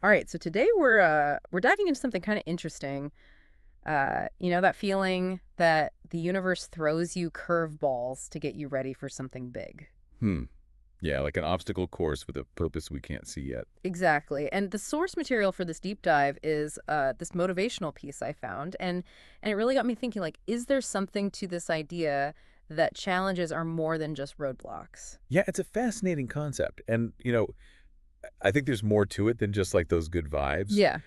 All right, so today we're diving into something kind of interesting. That feeling that the universe throws you curveballs to get you ready for something big. Hmm. Yeah, like an obstacle course with a purpose we can't see yet. Exactly. And the source material for this deep dive is this motivational piece I found, and it really got me thinking, like, is there something to this idea that challenges are more than just roadblocks? Yeah, it's a fascinating concept. And, I think there's more to it than just like those good vibes. Yeah.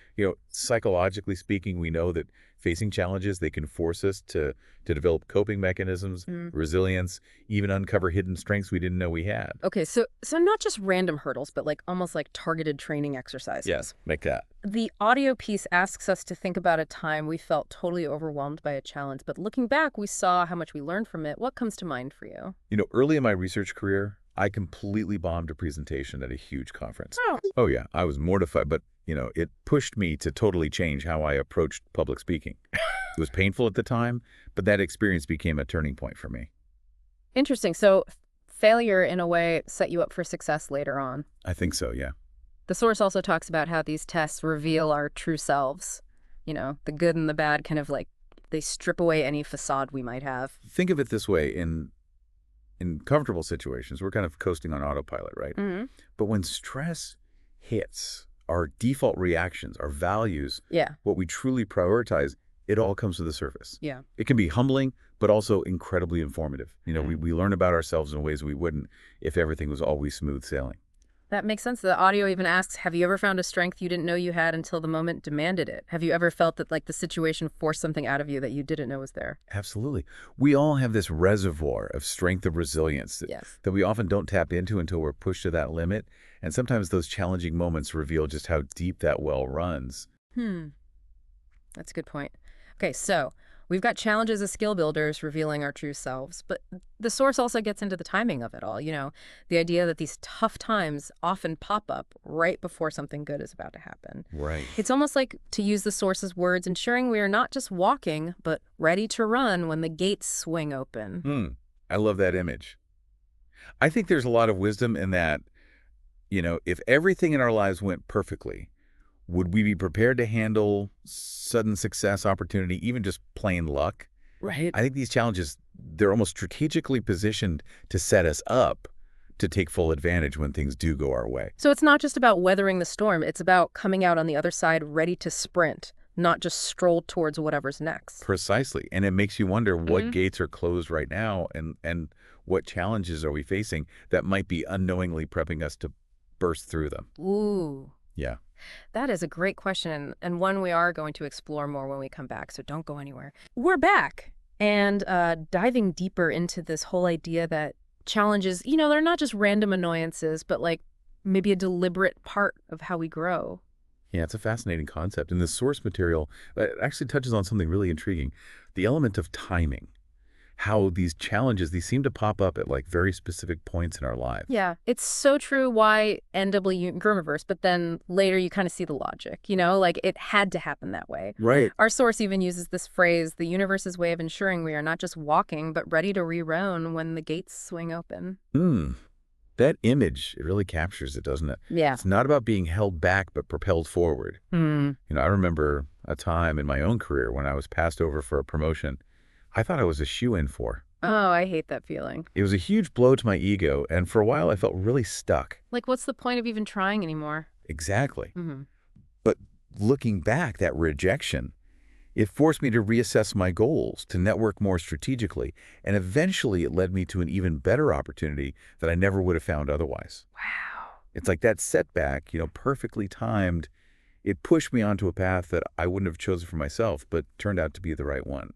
Psychologically speaking, we know that facing challenges, they can force us to develop coping mechanisms, resilience, even uncover hidden strengths we didn't know we had. Okay, so not just random hurdles, but like almost like targeted training Yeah, exercises. like that. The audio piece asks us to think about a time we felt totally overwhelmed by a challenge, but looking back, we saw how much we learned from it. What comes to mind for you? Early in my research career, I completely bombed a presentation at a huge conference. Oh. Oh yeah, I was mortified, but it pushed me to totally change how I approached public speaking. It was painful at the time, but that experience became a turning point for me. Interesting. So failure, in a way, set you up for success later on. I think so, yeah. The source also talks about how these tests reveal our true selves. The good and the bad kind of like they strip away any facade we might have. Think of it this way, in comfortable situations, we're kind of coasting on autopilot, right? Hmm. But when stress hits, our default reactions, our values, Yeah. what we truly prioritize, it all comes to the surface. Yeah. It can be humbling, but also incredibly informative. We learn about ourselves in ways we wouldn't if everything was always smooth sailing. That makes sense. The audio even asks, have you ever found a strength you didn't know you had until the moment demanded it? Have you ever felt that like the situation forced something out of you that you didn't know was there? Absolutely. We all have this reservoir of strength of resilience Yes. that we often don't tap into until we're pushed to that limit. And sometimes those challenging moments reveal just how deep that well runs. Hmm. That's a good point. Okay, so we've got challenges as skill builders revealing our true selves, but the source also gets into the timing of it all. The idea that these tough times often pop up right before something good is about to happen. Right. It's almost like, to use the source's words, ensuring we are not just walking, but ready to run when the gates swing open. I love that image. I think there's a lot of wisdom in that, if everything in our lives went perfectly, would we be prepared to handle sudden success, opportunity, even just plain luck? Right. I think these challenges, they're almost strategically positioned to set us up to take full advantage when things do go our way. So it's not just about weathering the storm, it's about coming out on the other side ready to sprint, not just stroll towards whatever's next. Precisely. And it makes you wonder what Mhm. gates are closed right now and what challenges are we facing that might be unknowingly prepping us to burst through them. Ooh. Yeah. That is a great question, and one we are going to explore more when we come back, so don't go anywhere. We're back and diving deeper into this whole idea that challenges, they're not just random annoyances, but like maybe a deliberate part of how we grow. Yeah, it's a fascinating concept. And the source material actually touches on something really intriguing, the element of timing. How these challenges, these seem to pop up at like very specific points in our lives. Yeah, it's so true why NW and Grimaverse, but then later you kind of see the logic, like it had to happen that way. Right. Our source even uses this phrase, the universe's way of ensuring we are not just walking, but ready to re-roam when the gates swing open. That image, it really captures it, doesn't it? Yeah. It's not about being held back, but propelled forward. Hmm. I remember a time in my own career when I was passed over for a promotion I thought I was a shoo-in for. Oh, I hate that feeling. It was a huge blow to my ego, and for a while I felt really stuck. Like, what's the point of even trying anymore? Exactly. Hmm. But looking back, that rejection, it forced me to reassess my goals, to network more strategically, and eventually it led me to an even better opportunity that I never would have found otherwise. Wow. It's like that setback, perfectly timed, it pushed me onto a path that I wouldn't have chosen for myself, but turned out to be the right one.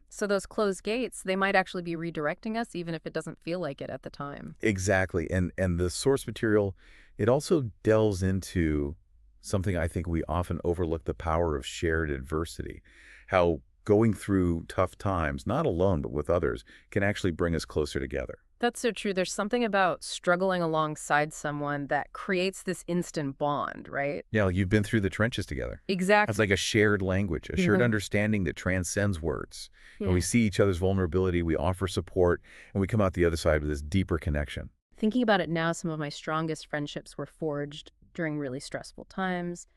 So those closed gates, they might actually be redirecting us, even if it doesn't feel like it at the time. Exactly. And the source material, it also delves into something I think we often overlook, the power of shared adversity. How going through tough times, not alone, but with others, can actually bring us closer together. That's so true. There's something about struggling alongside someone that creates this instant bond, right? Yeah, like you've been through the trenches together. It's Exactly. like a shared language, a shared Yeah. understanding that transcends words. And we Yeah. see each other's vulnerability, we offer support, and we come out the other side with this deeper connection. Thinking about it now, some of my strongest friendships were forged during really stressful times,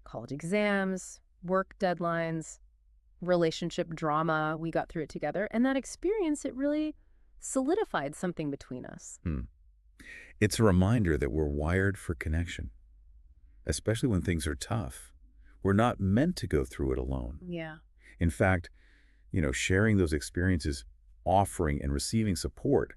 college exams, work deadlines, relationship drama. We got through it together. And that experience, it really solidified something between us. Hmm. It's a reminder that we're wired for connection, especially when things are tough. We're not meant to go through it alone. Yeah. In fact, sharing those experiences, offering and receiving support,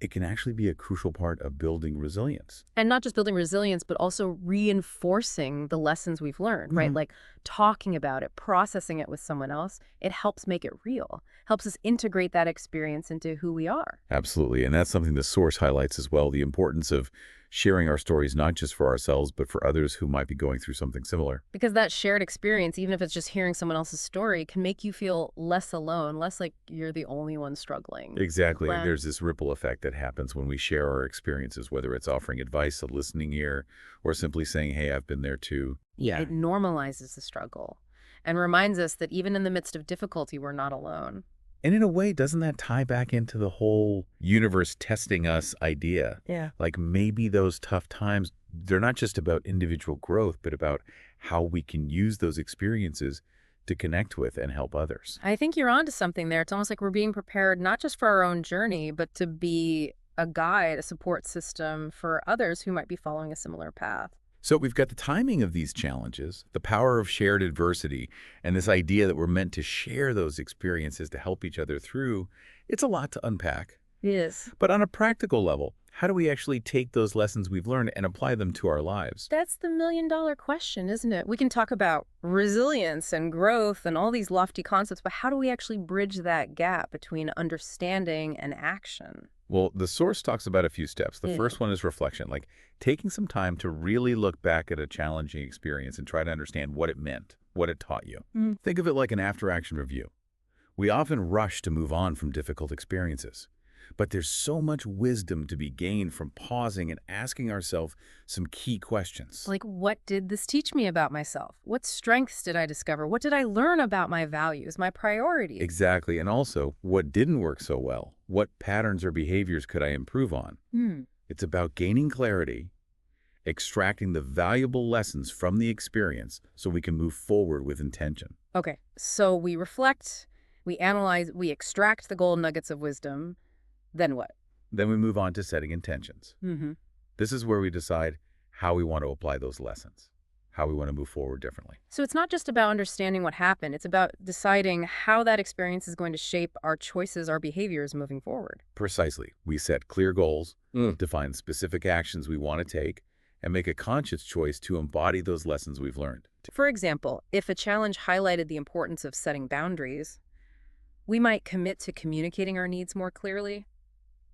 it can actually be a crucial part of building resilience. And not just building resilience, but also reinforcing the lessons we've learned, right? Like talking about it, processing it with someone else, it helps make it real, helps us integrate that experience into who we are. Absolutely. And that's something the source highlights as well, the importance of sharing our stories, not just for ourselves, but for others who might be going through something similar. Because that shared experience, even if it's just hearing someone else's story, can make you feel less alone, less like you're the only one struggling. Exactly. When There's this ripple effect that happens when we share our experiences, whether it's offering advice, a listening ear, or simply saying, hey, I've been there too. it normalizes the struggle and reminds us that even in the midst of difficulty, we're not alone. And in a way, doesn't that tie back into the whole universe testing us idea? Yeah. Like maybe those tough times, they're not just about individual growth, but about how we can use those experiences to connect with and help others. I think you're onto something there. It's almost like we're being prepared not just for our own journey, but to be a guide, a support system for others who might be following a similar path. So we've got the timing of these challenges, the power of shared adversity, and this idea that we're meant to share those experiences to help each other through. It's a lot to unpack. Yes. But on a practical level, how do we actually take those lessons we've learned and apply them to our lives? That's the million-dollar question, isn't it? We can talk about resilience and growth and all these lofty concepts, but how do we actually bridge that gap between understanding and action? Well, the source talks about a few steps. The Yeah. first one is reflection, like taking some time to really look back at a challenging experience and try to understand what it meant, what it taught you. Mm. Think of it like an after-action review. We often rush to move on from difficult experiences, but there's so much wisdom to be gained from pausing and asking ourselves some key questions. Like, what did this teach me about myself? What strengths did I discover? What did I learn about my values, my priorities? Exactly, and also, what didn't work so well? What patterns or behaviors could I improve on? Hmm. It's about gaining clarity, extracting the valuable lessons from the experience so we can move forward with intention. Okay, so we reflect, we analyze, we extract the gold nuggets of wisdom. Then what? Then we move on to setting intentions. Mm-hmm. This is where we decide how we want to apply those lessons, how we want to move forward differently. So it's not just about understanding what happened. It's about deciding how that experience is going to shape our choices, our behaviors moving forward. Precisely. We set clear goals, define specific actions we want to take, and make a conscious choice to embody those lessons we've learned. For example, if a challenge highlighted the importance of setting boundaries, we might commit to communicating our needs more clearly,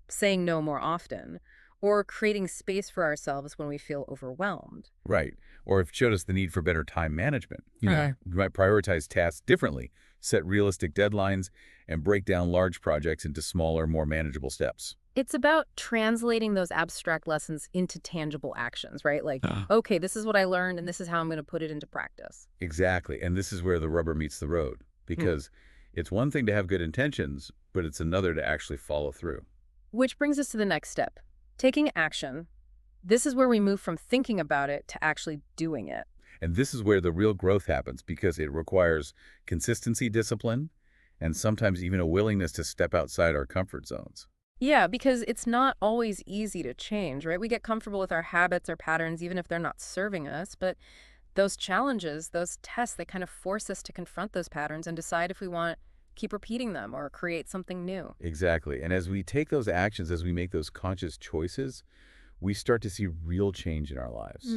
saying no more often, or creating space for ourselves when we feel overwhelmed. Right. Or if it showed us the need for better time management, Okay. we might prioritize tasks differently, set realistic deadlines, and break down large projects into smaller, more manageable steps. It's about translating those abstract lessons into tangible actions, right? Like, okay, this is what I learned, and this is how I'm going to put it into practice. Exactly. And this is where the rubber meets the road, because it's one thing to have good intentions, but it's another to actually follow through. Which brings us to the next step, taking action. This is where we move from thinking about it to actually doing it. And this is where the real growth happens, because it requires consistency, discipline, and sometimes even a willingness to step outside our comfort zones. Yeah, because it's not always easy to change, right? We get comfortable with our habits or patterns, even if they're not serving us. But those challenges, those tests, they kind of force us to confront those patterns and decide if we want to keep repeating them or create something new. Exactly. And as we take those actions, as we make those conscious choices, we start to see real change in our lives.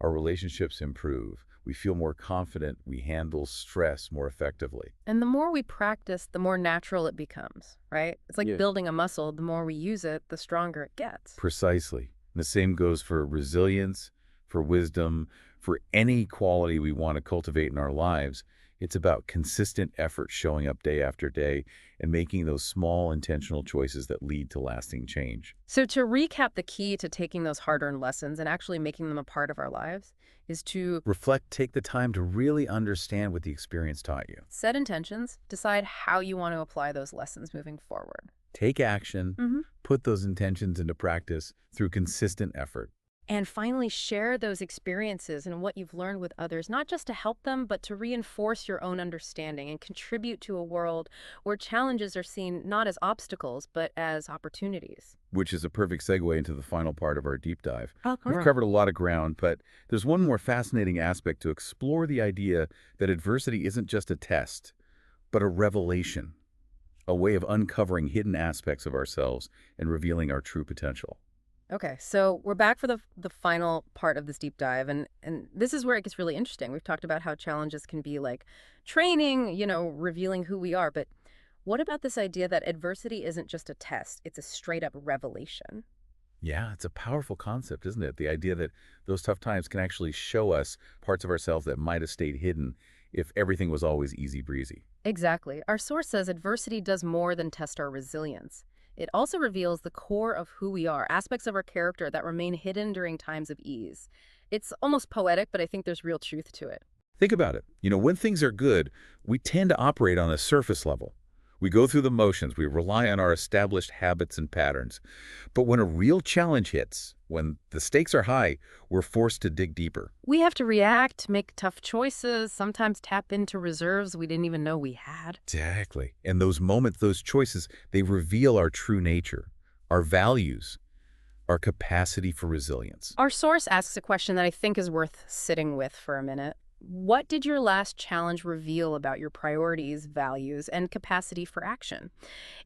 Our relationships improve. We feel more confident. We handle stress more effectively. And the more we practice, the more natural it becomes, right? It's like Yeah. building a muscle. The more we use it, the stronger it gets. Precisely. And the same goes for resilience, for wisdom, for any quality we want to cultivate in our lives. It's about consistent effort showing up day after day and making those small intentional choices that lead to lasting change. So to recap, the key to taking those hard-earned lessons and actually making them a part of our lives is to Reflect, take the time to really understand what the experience taught you. set intentions, decide how you want to apply those lessons moving forward. Take action, put those intentions into practice through consistent effort. And finally, share those experiences and what you've learned with others, not just to help them, but to reinforce your own understanding and contribute to a world where challenges are seen not as obstacles, but as opportunities. Which is a perfect segue into the final part of our deep dive. Oh, We've great. covered a lot of ground, but there's one more fascinating aspect to explore: the idea that adversity isn't just a test, but a revelation, a way of uncovering hidden aspects of ourselves and revealing our true potential. Okay, so we're back for the final part of this deep dive, and this is where it gets really interesting. We've talked about how challenges can be like training, revealing who we are, but what about this idea that adversity isn't just a test, it's a straight up revelation? Yeah, it's a powerful concept, isn't it? The idea that those tough times can actually show us parts of ourselves that might have stayed hidden if everything was always easy breezy. Exactly. Our source says adversity does more than test our resilience. It also reveals the core of who we are, aspects of our character that remain hidden during times of ease. It's almost poetic, but I think there's real truth to it. Think about it. When things are good, we tend to operate on a surface level. We go through the motions, we rely on our established habits and patterns. But when a real challenge hits, when the stakes are high, we're forced to dig deeper. We have to react, make tough choices, sometimes tap into reserves we didn't even know we had. Exactly. And those moments, those choices, they reveal our true nature, our values, our capacity for resilience. Our source asks a question that I think is worth sitting with for a minute. What did your last challenge reveal about your priorities, values, and capacity for action?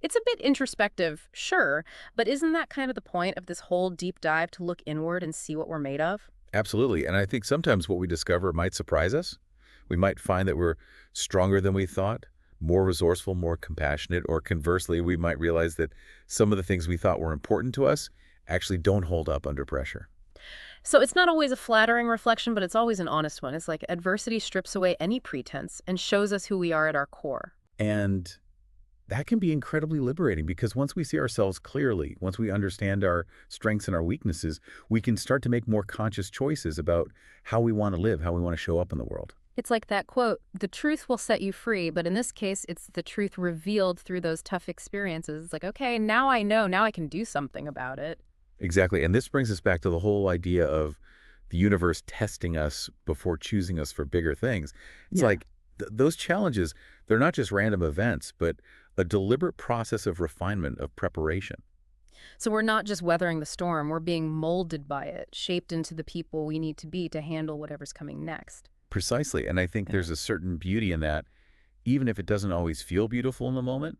It's a bit introspective, sure, but isn't that kind of the point of this whole deep dive, to look inward and see what we're made of? Absolutely. And I think sometimes what we discover might surprise us. We might find that we're stronger than we thought, more resourceful, more compassionate, or conversely, we might realize that some of the things we thought were important to us actually don't hold up under pressure. So it's not always a flattering reflection, but it's always an honest one. It's like adversity strips away any pretense and shows us who we are at our core. And that can be incredibly liberating because once we see ourselves clearly, once we understand our strengths and our weaknesses, we can start to make more conscious choices about how we want to live, how we want to show up in the world. It's like that quote, the truth will set you free, but in this case, it's the truth revealed through those tough experiences. It's like, okay, now I know, now I can do something about it. Exactly. And this brings us back to the whole idea of the universe testing us before choosing us for bigger things. It's Yeah. like those challenges, they're not just random events, but a deliberate process of refinement, of preparation. So we're not just weathering the storm, we're being molded by it, shaped into the people we need to be to handle whatever's coming next. Precisely. And I think Yeah. there's a certain beauty in that, even if it doesn't always feel beautiful in the moment.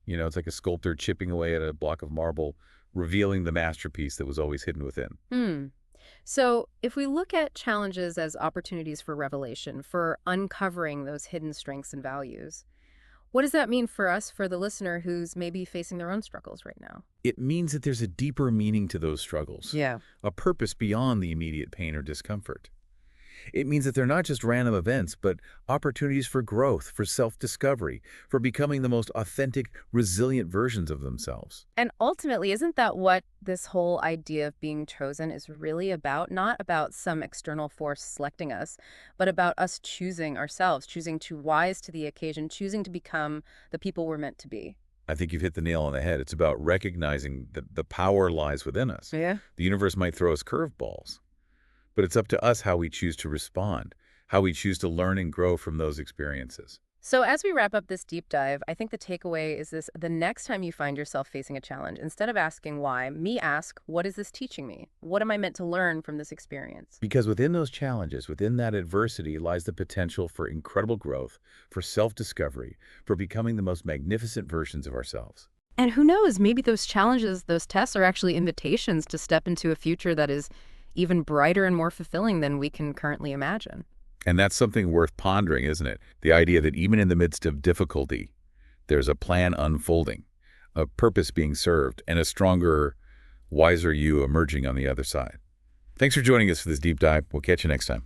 It's like a sculptor chipping away at a block of marble, revealing the masterpiece that was always hidden within. Hmm. So if we look at challenges as opportunities for revelation, for uncovering those hidden strengths and values, what does that mean for us, for the listener who's maybe facing their own struggles right now? It means that there's a deeper meaning to those struggles, Yeah. a purpose beyond the immediate pain or discomfort. It means that they're not just random events, but opportunities for growth, for self-discovery, for becoming the most authentic, resilient versions of themselves. And ultimately, isn't that what this whole idea of being chosen is really about? Not about some external force selecting us, but about us choosing ourselves, choosing to rise to the occasion, choosing to become the people we're meant to be. I think you've hit the nail on the head. It's about recognizing that the power lies within us. Yeah. The universe might throw us curveballs, but it's up to us how we choose to respond, how we choose to learn and grow from those experiences. So as we wrap up this deep dive, I think the takeaway is this: the next time you find yourself facing a challenge, instead of asking why, ask, what is this teaching me? What am I meant to learn from this experience? Because within those challenges, within that adversity, lies the potential for incredible growth, for self-discovery, for becoming the most magnificent versions of ourselves. And who knows, maybe those challenges, those tests are actually invitations to step into a future that is even brighter and more fulfilling than we can currently imagine. And that's something worth pondering, isn't it? The idea that even in the midst of difficulty, there's a plan unfolding, a purpose being served, and a stronger, wiser you emerging on the other side. Thanks for joining us for this deep dive. We'll catch you next time.